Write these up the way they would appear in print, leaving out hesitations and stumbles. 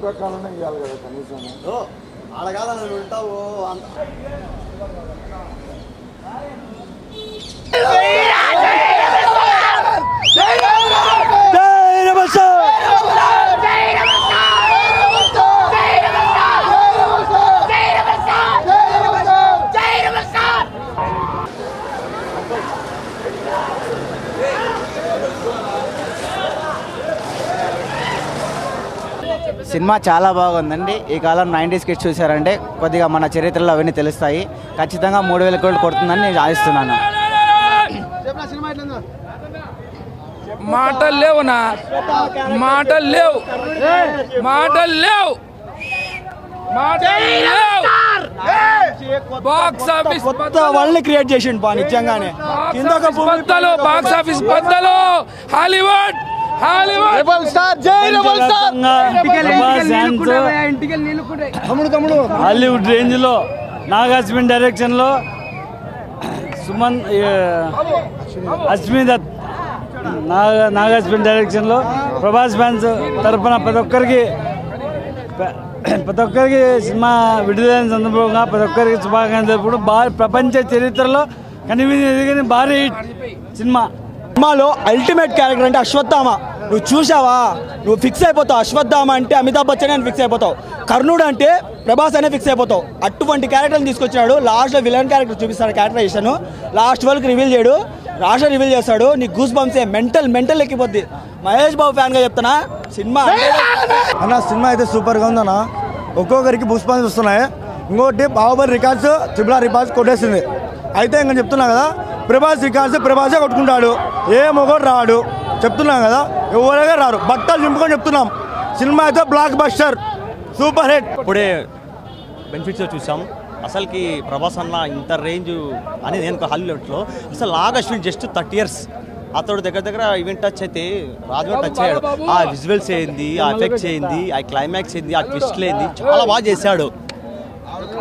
పథకాలనే ఇవ్వాలి కదా కనీసం. ఆడ కాదని ఉంటావు అంత. సినిమా చాలా బాగుందండి. ఈ కాలం 90s కిడ్స్ చూసారంటే కొద్దిగా మన చరిత్రలో అవన్నీ తెలుస్తాయి. ఖచ్చితంగా 3000 కోట్లు కొడుతుందని నేను ఆశిస్తున్నాను. మాటలు లేవునా, మాటలు లేవు, మాటలు లేవు, మాటలు లేవు. బాక్స్ ఆఫీస్ వాళ్ళని క్రియేట్ చేసిండు బా నిజంగానే. బద్దలు బాక్స్ ఆఫీస్ బద్దలు. హాలీవుడ్ హాలీవుడ్ స్టార్ జై రెబల్ స్టార్. హాలీవుడ్ రేంజ్ లో నాగార్జున డైరెక్షన్ లో సుమన్ అశ్మిదత్ నాగార్జున డైరెక్షన్ లో ప్రభాస్ ఫ్యాన్స్ తరఫున ప్రతి ఒక్కరికి సినిమా విడుదలైన సందర్భంగా ప్రతి ఒక్కరికి శుభాకాంక్షలు తెలుపుతూ ప్రపంచ చరిత్రలో కనిపించని భారీ సినిమా. సినిమాలో అల్టిమేట్ క్యారెక్టర్ అంటే అశ్వత్థామ. నువ్వు చూసావా, నువ్వు ఫిక్స్ అయిపోతావు. అశ్వత్థామ అంటే అమితాబ్ బచ్చన్ అని ఫిక్స్ అయిపోతావు. కర్ణుడు అంటే ప్రభాస్ అనే ఫిక్స్ అయిపోతావు. అటువంటి క్యారెక్టర్ని తీసుకొచ్చినాడు. లాస్ట్లో విలన్ క్యారెక్టర్ చూపిస్తాడు, క్యారెక్టరైజేషన్ లాస్ట్ వరకు రివీల్ చేయడు, లాస్ట్లో రివీల్ చేస్తాడు. నీ గూస్ బంప్సే మెంటల్ ఎక్కిపోద్ది. మహేష్ బాబు ఫ్యాన్గా చెప్తున్నా, సినిమా అన్న సినిమా అయితే సూపర్గా ఉందన్న. ఒక్కొక్కరికి గూస్ బంప్స్ వస్తున్నాయి. ఇంకోటి బాహుబలి రికార్డ్స్ ట్రిపుల్ రికార్డ్స్ కొట్టేసింది. అయితే ఇంకా చెప్తున్నా కదా, ప్రభాస్ రికార్డ్స్ ప్రభాసే కొట్టుకుంటాడు. ఏ మొగోడు రాడు చెప్తున్నాం కదా, ఎవరైనా రారు. బట్టలు నింపుకొని చెప్తున్నాం. సినిమా అయితే బ్లాక్ బస్టర్, సూపర్ హిట్. ఇప్పుడే బెనిఫిట్స్ చూసాం. అసలుకి ప్రభాస్ అన్న ఇంత రేంజ్ అని నేను హాలీవుడ్లో అసలు నాగశ్విన్ జస్ట్ 30 years అతడు దగ్గర ఈవెంట్ టచ్ అయితే రాజు టచ్ అయ్యాడు. ఆ విజువల్స్ ఏంది, ఆ ఎఫెక్ట్స్ ఏంది, ఆ క్లైమాక్స్ ఏంది, ఆ ట్విస్ట్లు ఏంది, చాలా బాగా చేశాడు.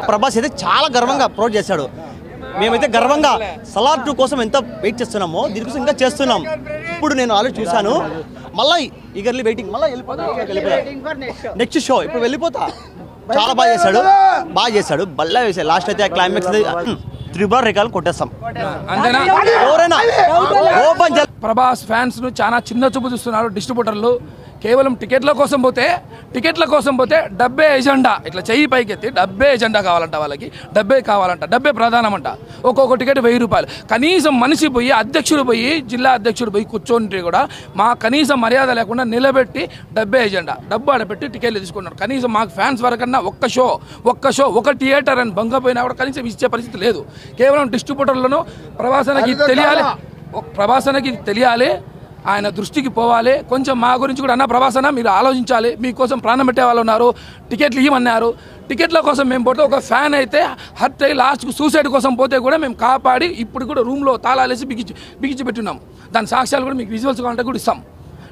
ప్రభాస్ అయితే చాలా గర్వంగా అప్రోచ్ చేశాడు. మేమైతే గర్వంగా సలార్ 2 కోసం ఎంత వెయిట్ చేస్తున్నామో దీనికోసం ఇంకా చేస్తున్నాం. ఇప్పుడు నేను ఆల్రెడీ చూశాను, మళ్ళీ ఈగర్లీ వెయిటింగ్, మళ్ళీ వెళ్ళిపోతా నెక్స్ట్ షో. ఇప్పుడు వెళ్ళిపోతా. చాలా బాగా చేశాడు బల్లా వేసాడు. లాస్ట్ అయితే ఆ క్లైమాక్స్ త్రిబుల్ రికార్డు కొట్టేస్తాం. అంతేనా? ఎవరైనా ప్రభాస్ ఫ్యాన్స్ ను చాలా చిన్న చూపు చూస్తున్నారు డిస్ట్రిబ్యూటర్లు. కేవలం టికెట్ల కోసం పోతే డబ్బే ఎజెండా, ఇట్లా చెయ్యి పైకెత్తి డబ్బే ఎజెండా కావాలంట వాళ్ళకి. డబ్బే కావాలంట, డబ్బే ప్రధానమంట. ఒక్కొక్క టికెట్ 1000 రూపాయలు. కనీసం మనిషి పోయి, అధ్యక్షుడు పోయి, జిల్లా అధ్యక్షుడు పోయి కూర్చొని కూడా మా కనీసం మర్యాద లేకుండా నిలబెట్టి డబ్బే ఎజెండా, డబ్బు ఆడబెట్టి టికెట్లు తీసుకున్నారు. కనీసం మాకు ఫ్యాన్స్ వరకన్నా ఒక్క షో ఒక థియేటర్ అని బంగపోయినా కూడా కనీసం ఇచ్చే పరిస్థితి లేదు. కేవలం డిస్ట్రిబ్యూటర్లను ప్రభాసనకి తెలియాలి, ఆయన దృష్టికి పోవాలి. కొంచెం మా గురించి కూడా అన్న ప్రభాసన మీరు ఆలోచించాలి. మీకోసం ప్రాణం పెట్టే వాళ్ళు ఉన్నారు, టికెట్లు ఇవ్వమన్నారు. టికెట్ల కోసం మేము పోతే ఒక ఫ్యాన్ అయితే హర్ట్ అయ్యి లాస్ట్కు సూసైడ్ కోసం పోతే కూడా మేము కాపాడి ఇప్పుడు కూడా రూమ్లో తాళాలేసి బిగించి పెట్టున్నాం. దాని సాక్ష్యాలు కూడా మీకు విజువల్స్ కావాలంటే కూడా ఇస్తాం.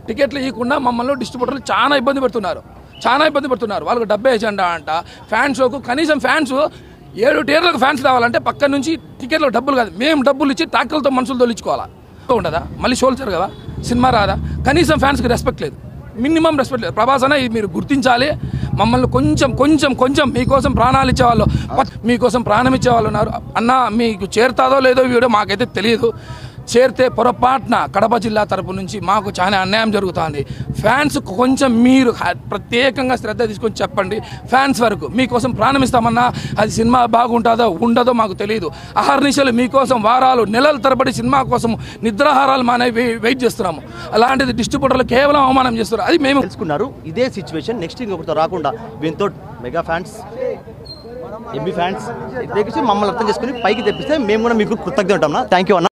టికెట్లు ఇవ్వకుండా మమ్మల్ని డిస్ట్రిబ్యూటర్లు చాలా ఇబ్బంది పెడుతున్నారు. వాళ్ళకు డబ్బే ఎజెండా అంట. ఫ్యాన్ షోకు కనీసం ఫ్యాన్స్ 7 tiers ఫ్యాన్స్ రావాలంటే పక్కన నుంచి టికెట్లో డబ్బులు కాదు, మేము డబ్బులు ఇచ్చి ట్రాక్టర్లతో మనుషులు తోలించుకోవాలా. ఉండదా? మళ్ళీ షోలు జరగవా? సినిమా రాదా? కనీసం ఫ్యాన్స్కి రెస్పెక్ట్ లేదు, మినిమం రెస్పెక్ట్ లేదు. ప్రభాస్ అన్న ఇది మీరు గుర్తించాలి. మమ్మల్ని కొంచెం మీకోసం ప్రాణాలు ఇచ్చేవాళ్ళు, మీకోసం ప్రాణం ఇచ్చేవాళ్ళు ఉన్నారు అన్న. మీకు చేరుతాదో లేదో వీడియో మాకైతే తెలియదు. చేరితే పొరపాటున కడప జిల్లా తరపు నుంచి మాకు చాలా అన్యాయం జరుగుతుంది. ఫ్యాన్స్ కొంచెం మీరు ప్రత్యేకంగా శ్రద్ధ తీసుకొని చెప్పండి. ఫ్యాన్స్ వరకు మీకోసం ప్రాణం ఇస్తామన్నా అది సినిమా బాగుంటుందో ఉండదో మాకు తెలియదు. అహర్నిశలు మీకోసం వారాలు నెలల తరబడి సినిమా కోసం నిద్రాహారాలు మానే వెయిట్ చేస్తున్నాము. అలాంటిది డిస్ట్రిబ్యూటర్లు కేవలం అవమానం చేస్తున్నారు. అది మేము తెలుసుకున్నారు. ఇదే సిచ్యువేషన్ నెక్స్ట్ ఇంకొకరితో రాకుండా దీంతో మెగా ఫ్యాన్స్, ఎంబీ ఫ్యాన్స్ మమ్మల్ని అర్థం చేసుకుని పైకి తెప్పిస్తే మేము కూడా మీకు కృతజ్ఞత ఉంటాం. థ్యాంక్ యూ అన్న.